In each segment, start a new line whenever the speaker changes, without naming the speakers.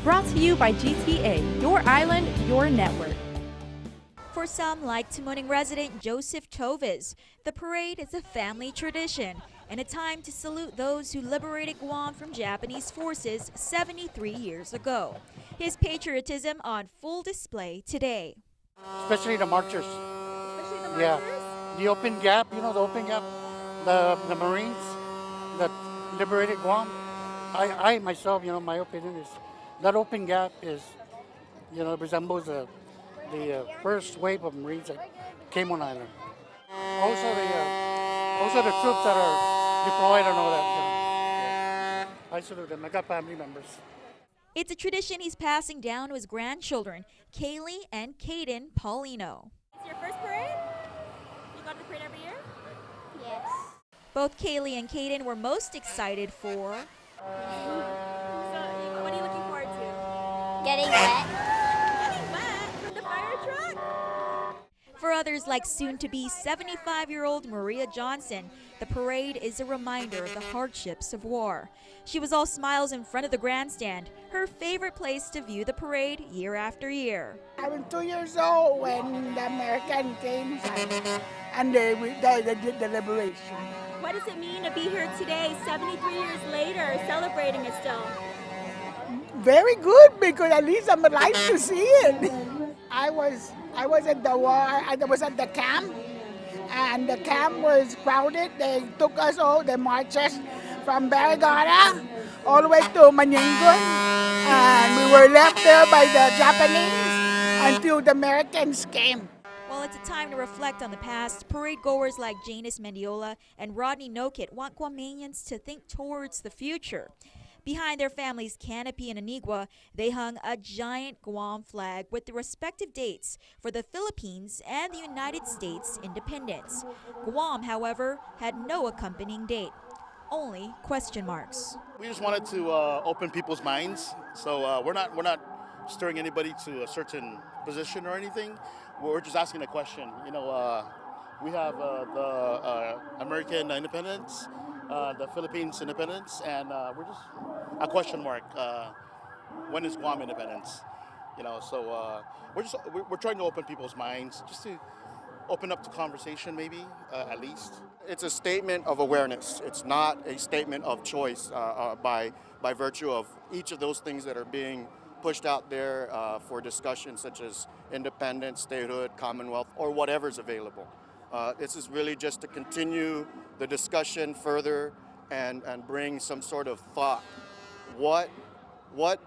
Brought to you by GTA, your island, your network.
For some, like Tumuning resident Joseph Tovis, the parade is a family tradition and a time to salute those who liberated Guam from Japanese forces 73 years ago. His patriotism on full display today.
Especially the marchers.
Especially the marchers?
Yeah, the open gap, you know, the open gap, the Marines that liberated Guam. I myself, you know, my opinion is that open gap is, you know, resembles the first wave of Marines that came on island. Also the troops that are deployed and all that. You know. Yeah. I salute them. I got family members.
It's a tradition he's passing down to his grandchildren, Kaylee and Caden Paulino.
It's your first parade? You go to the parade every year?
Yes.
Both Kaylee and Caden were most excited for
So, what are you looking forward to?
Getting wet.
Getting wet from the fire truck?
For others, like soon-to-be 75-year-old Maria Johnson, the parade is a reminder of the hardships of war. She was all smiles in front of the grandstand, her favorite place to view the parade year after year.
I was 2 years old when the American came and they did the liberation.
What does it mean to be here today, 73 years later, celebrating it still?
Very good, because at least I'm alive to see it. I was at the war. I was at the camp, and the camp was crowded. They took us all, the marchers from Barrigada all the way to Manyengun, and we were left there by the Japanese until the Americans came.
While it's a time to reflect on the past, parade goers like Janice Mendiola and Rodney Nokit want Guamanians to think towards the future. Behind their family's canopy in Anigua, they hung a giant Guam flag with the respective dates for the Philippines and the United States independence. Guam, however, had no accompanying date, only question marks.
We just wanted to open people's minds, so we're not stirring anybody to a certain position or anything. We're just asking a question. You know, we have the American independence, the Philippines independence, and we're just a question mark. When is Guam independence? You know, so we're trying to open people's minds, just to open up the conversation, maybe at least.
It's a statement of awareness. It's not a statement of choice by virtue of each of those things that are being pushed out there for discussion, such as independence, statehood, commonwealth, or whatever's available. This is really just to continue the discussion further and bring some sort of thought. What are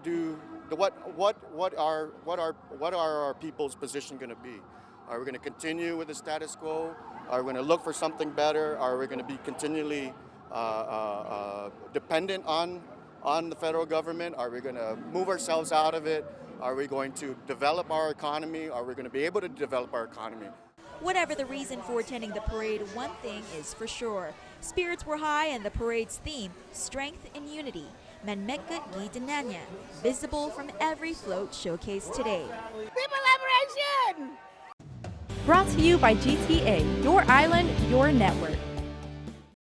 our people's position going to be? Are we going to continue with the status quo? Are we going to look for something better? Are we going to be continually dependent on the federal government? Are we going to move ourselves out of it? Are we going to develop our economy? Are we going to be able to develop our economy?
Whatever the reason for attending the parade, one thing is for sure. Spirits were high and the parade's theme, strength and unity. Manmetgot Dinanna, visible from every float showcased today.
People liberation!
Brought to you by GTA, your island, your network.